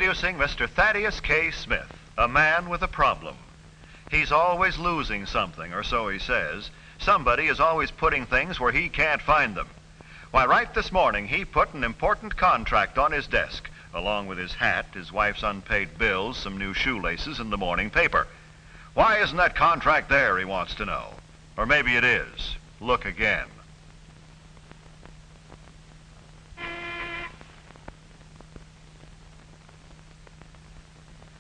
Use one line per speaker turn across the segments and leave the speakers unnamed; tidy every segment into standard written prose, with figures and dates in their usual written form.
Introducing Mr. Thaddius K. Smith, a man with a problem. He's always losing something, or so he says. Somebody is always putting things where he can't find them. Why, right this morning, he put an important contract on his desk, along with his hat, his wife's unpaid bills, some new shoelaces, and the morning paper. Why isn't that contract there, he wants to know. Or maybe it is. Look again.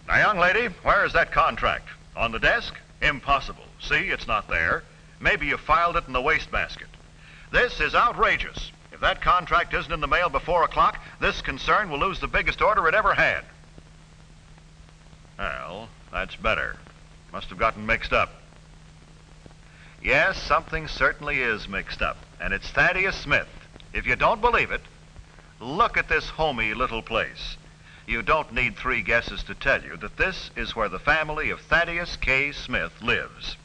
Now, young lady, where is that contract? On the desk? Impossible. See, it's not there. Maybe you filed it in the wastebasket. This is outrageous. If that contract isn't in the mail before o'clock, this concern will lose the biggest order it ever had. Well, that's better. Must have gotten mixed up. Yes, something certainly is mixed up, and it's Thaddius Smith. If you don't believe it, look at this homey little place. You don't need 3 guesses to tell you that this is where the family of Thaddius K. Smith lives.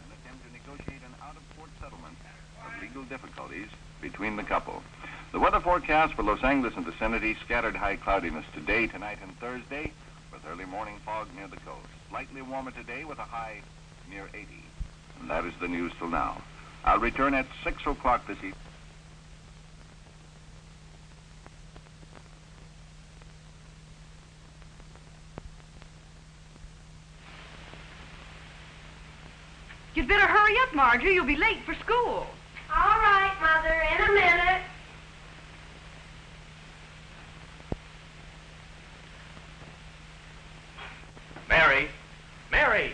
An attempt to negotiate an out-of-court settlement of legal difficulties between the couple. The weather forecast for Los Angeles and vicinity: scattered high cloudiness today, tonight, and Thursday, with early morning fog near the coast. Slightly warmer today with a high near 80. And that is the news till now. I'll return at 6 o'clock this evening.
You'd better hurry up, Marjorie. You'll be late for school.
All right, Mother, in a minute.
Mary! Mary!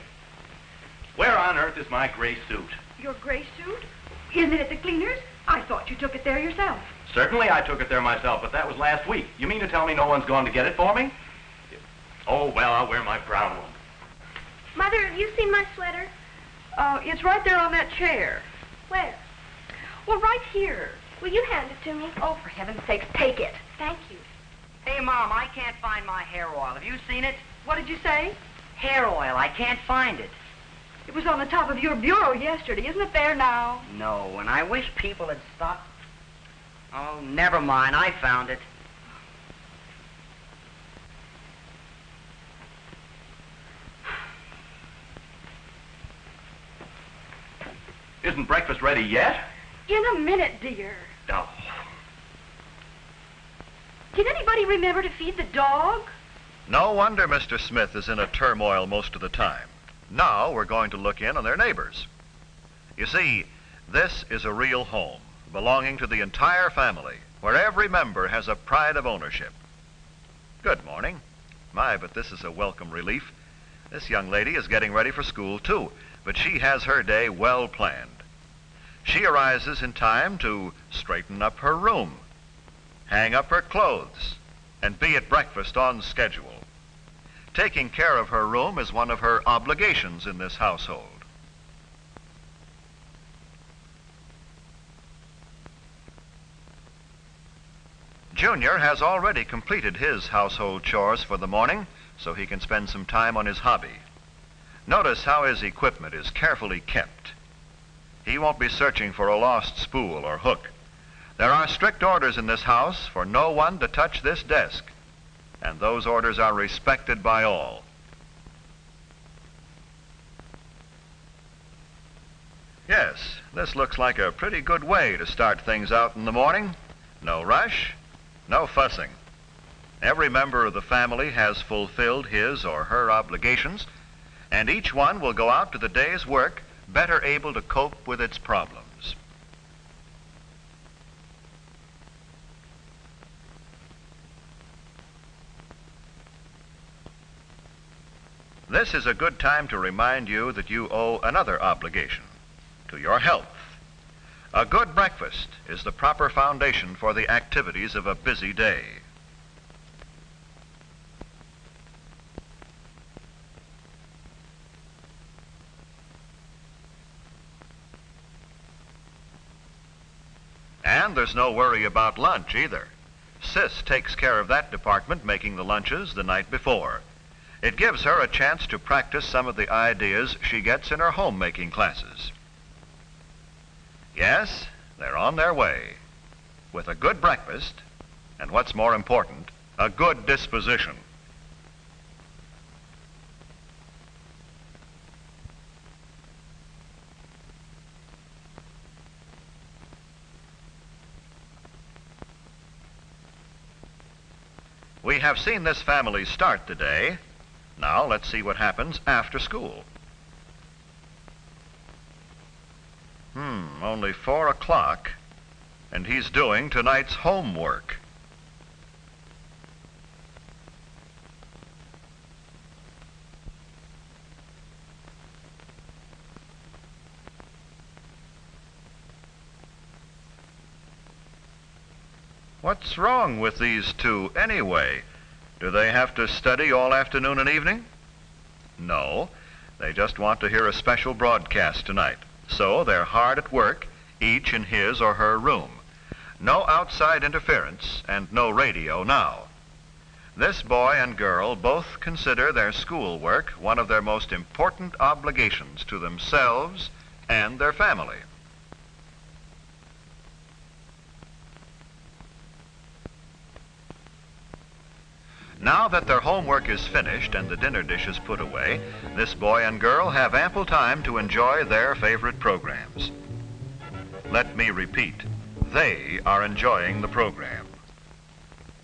Where on earth is my gray suit?
Your gray suit? Isn't it at the cleaner's? I thought you took it there yourself.
Certainly I took it there myself, but that was last week. You mean to tell me no one's gone to get it for me? Oh, well, I'll wear my brown one.
Mother, have you seen my sweater?
It's right there on that chair.
Where?
Well, right here.
Will you hand it to me?
Oh, for heaven's sakes, take it.
Thank you.
Hey, Mom, I can't find my hair oil. Have you seen it?
What did you say?
Hair oil. I can't find it.
It was on the top of your bureau yesterday. Isn't it there now?
No, and I wish people had stopped. Oh, never mind. I found it.
Isn't breakfast ready yet?
In a minute, dear.
No.
Can anybody remember to feed the dog?
No wonder Mr. Smith is in a turmoil most of the time. Now we're going to look in on their neighbors. You see, this is a real home, belonging to the entire family, where every member has a pride of ownership. Good morning. My, but this is a welcome relief. This young lady is getting ready for school, too, but she has her day well planned. She arises in time to straighten up her room, hang up her clothes, and be at breakfast on schedule. Taking care of her room is one of her obligations in this household. Junior has already completed his household chores for the morning, so he can spend some time on his hobby. Notice how his equipment is carefully kept. He won't be searching for a lost spool or hook. There are strict orders in this house for no one to touch this desk, and those orders are respected by all. Yes, this looks like a pretty good way to start things out in the morning. No rush, no fussing. Every member of the family has fulfilled his or her obligations, and each one will go out to the day's work better able to cope with its problems. This is a good time to remind you that you owe another obligation, to your health. A good breakfast is the proper foundation for the activities of a busy day. And there's no worry about lunch either. Sis takes care of that department, making the lunches the night before. It gives her a chance to practice some of the ideas she gets in her homemaking classes. Yes, they're on their way with a good breakfast and, what's more important, a good disposition. We have seen this family start the day. Now let's see what happens after school. Only 4 o'clock, and he's doing tonight's homework. What's wrong with these two anyway? Do they have to study all afternoon and evening? No, they just want to hear a special broadcast tonight. So they're hard at work, each in his or her room. No outside interference and no radio now. This boy and girl both consider their schoolwork one of their most important obligations to themselves and their family. Now that their homework is finished and the dinner dishes put away, this boy and girl have ample time to enjoy their favorite programs. Let me repeat, they are enjoying the program.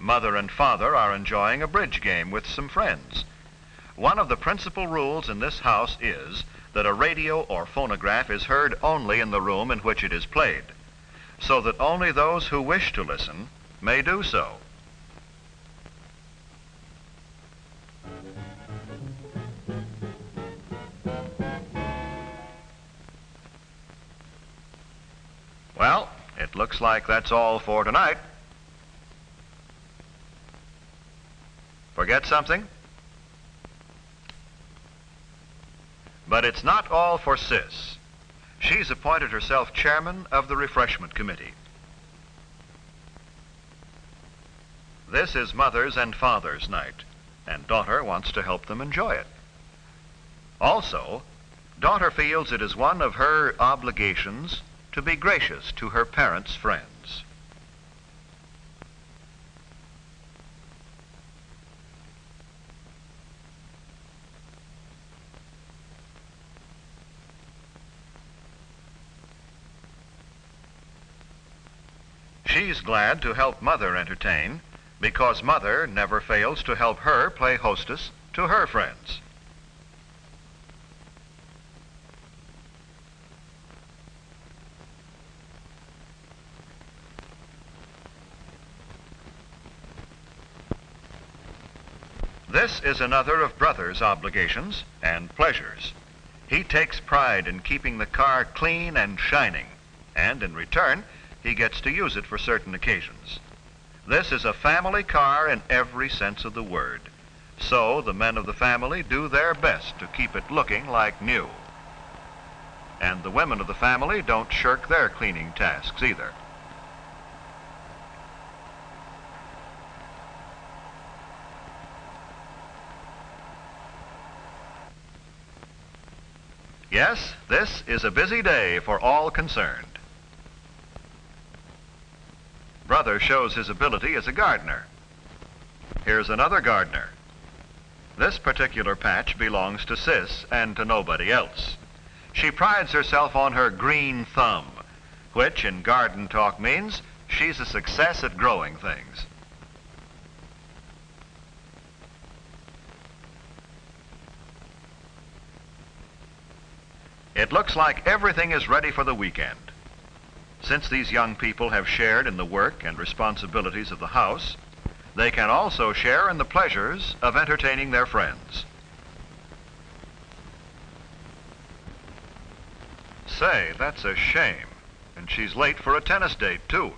Mother and father are enjoying a bridge game with some friends. One of the principal rules in this house is that a radio or phonograph is heard only in the room in which it is played, so that only those who wish to listen may do so. Well, it looks like that's all for tonight. Forget something? But it's not all for Sis. She's appointed herself chairman of the refreshment committee. This is Mother's and Father's night, and Daughter wants to help them enjoy it. Also, Daughter feels it is one of her obligations to be gracious to her parents' friends. She's glad to help Mother entertain because Mother never fails to help her play hostess to her friends. This is another of Brother's obligations and pleasures. He takes pride in keeping the car clean and shining, and in return, he gets to use it for certain occasions. This is a family car in every sense of the word, so the men of the family do their best to keep it looking like new. And the women of the family don't shirk their cleaning tasks either. Yes, this is a busy day for all concerned. Brother shows his ability as a gardener. Here's another gardener. This particular patch belongs to Sis and to nobody else. She prides herself on her green thumb, which in garden talk means she's a success at growing things. It looks like everything is ready for the weekend. Since these young people have shared in the work and responsibilities of the house, they can also share in the pleasures of entertaining their friends. Say, that's a shame. And she's late for a tennis date, too.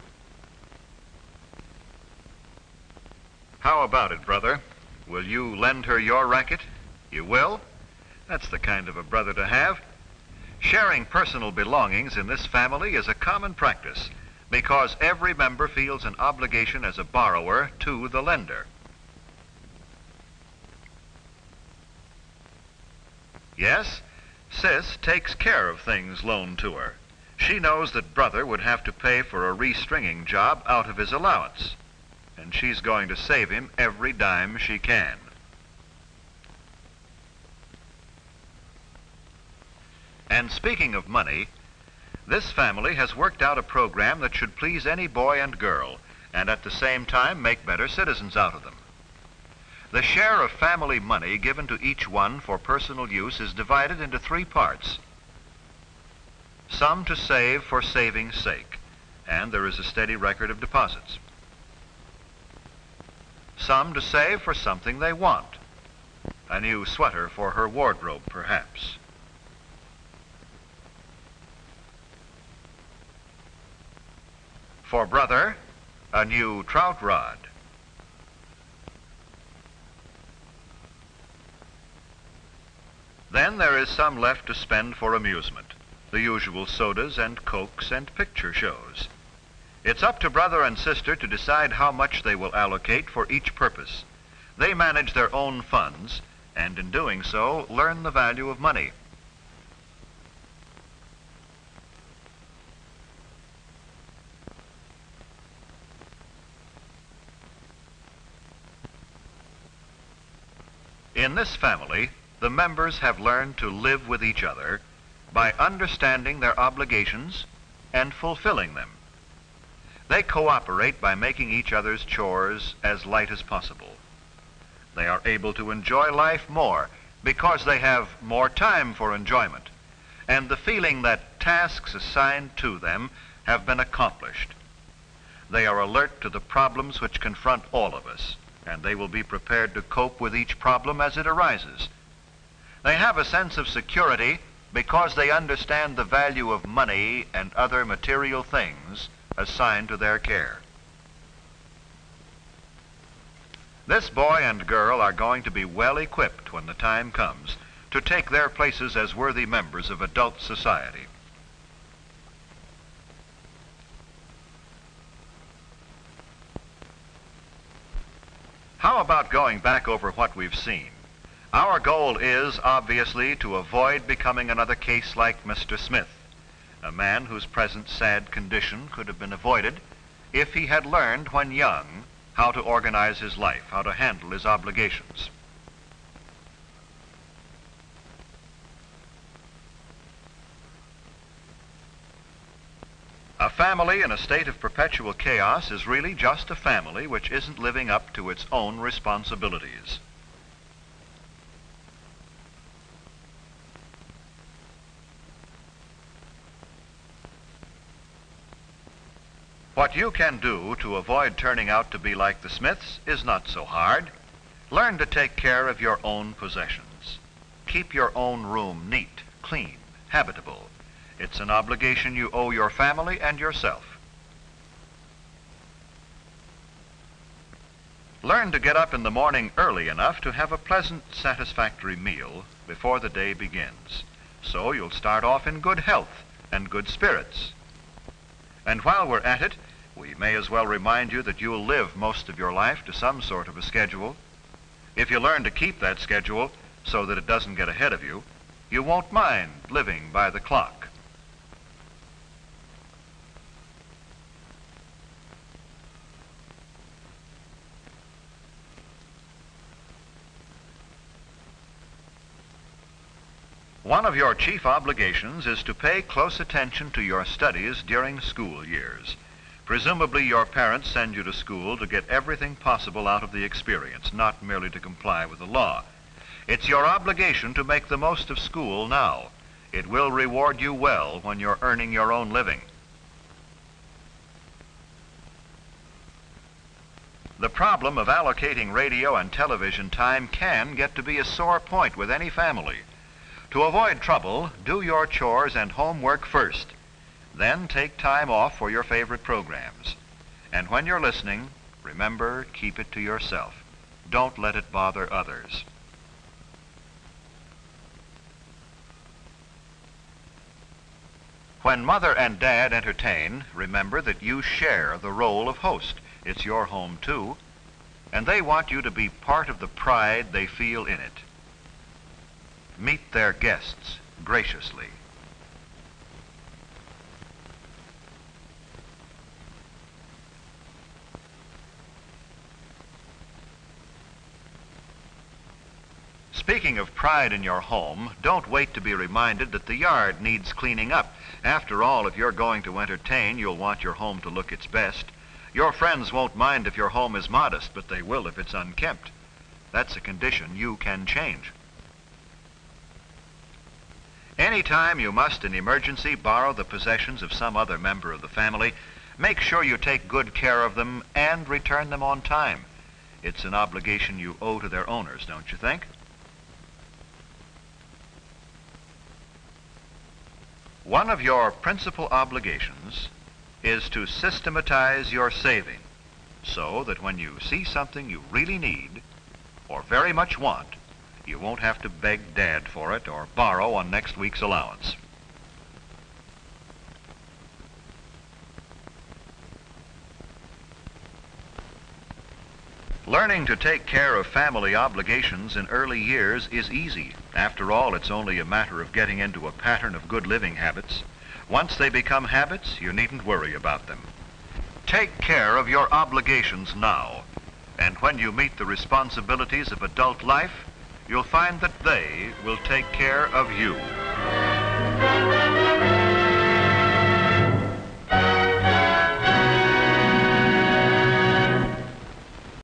How about it, brother? Will you lend her your racket? You will? That's the kind of a brother to have. Sharing personal belongings in this family is a common practice because every member feels an obligation as a borrower to the lender. Yes, Sis takes care of things loaned to her. She She knows that brother would have to pay for a restringing job out of his allowance, and she's going to save him every dime she can. And speaking of money, this family has worked out a program that should please any boy and girl, and at the same time make better citizens out of them. The share of family money given to each one for personal use is divided into 3 parts. Some to save for saving's sake, and there is a steady record of deposits. Some to save for something they want, a new sweater for her wardrobe, perhaps. For brother, a new trout rod. Then there is some left to spend for amusement, the usual sodas and cokes and picture shows. It's up to brother and sister to decide how much they will allocate for each purpose. They manage their own funds, and in doing so, learn the value of money. In this family, the members have learned to live with each other by understanding their obligations and fulfilling them. They cooperate by making each other's chores as light as possible. They are able to enjoy life more because they have more time for enjoyment, and the feeling that tasks assigned to them have been accomplished. They are alert to the problems which confront all of us, and they will be prepared to cope with each problem as it arises. They have a sense of security because they understand the value of money and other material things assigned to their care. This boy and girl are going to be well equipped when the time comes to take their places as worthy members of adult society. How about going back over what we've seen? Our goal is, obviously, to avoid becoming another case like Mr. Smith, a man whose present sad condition could have been avoided if he had learned when young how to organize his life, how to handle his obligations. A family in a state of perpetual chaos is really just a family which isn't living up to its own responsibilities. What you can do to avoid turning out to be like the Smiths is not so hard. Learn to take care of your own possessions. Keep your own room neat, clean, habitable. It's an obligation you owe your family and yourself. Learn to get up in the morning early enough to have a pleasant, satisfactory meal before the day begins. So you'll start off in good health and good spirits. And while we're at it, we may as well remind you that you'll live most of your life to some sort of a schedule. If you learn to keep that schedule so that it doesn't get ahead of you, you won't mind living by the clock. One of your chief obligations is to pay close attention to your studies during school years. Presumably your parents send you to school to get everything possible out of the experience, not merely to comply with the law. It's your obligation to make the most of school now. It will reward you well when you're earning your own living. The problem of allocating radio and television time can get to be a sore point with any family. To avoid trouble, do your chores and homework first. Then take time off for your favorite programs. And when you're listening, remember, keep it to yourself. Don't let it bother others. When Mother and Dad entertain, remember that you share the role of host. It's your home too, and they want you to be part of the pride they feel in it. Meet their guests graciously. Speaking of pride in your home, don't wait to be reminded that the yard needs cleaning up. After all, if you're going to entertain, you'll want your home to look its best. Your friends won't mind if your home is modest, but they will if it's unkempt. That's a condition you can change. Anytime you must, in emergency, borrow the possessions of some other member of the family, make sure you take good care of them and return them on time. It's an obligation you owe to their owners, don't you think? One of your principal obligations is to systematize your saving so that when you see something you really need or very much want, you won't have to beg Dad for it or borrow on next week's allowance. Learning to take care of family obligations in early years is easy. After all, it's only a matter of getting into a pattern of good living habits. Once they become habits, you needn't worry about them. Take care of your obligations now, and when you meet the responsibilities of adult life, you'll find that they will take care of you.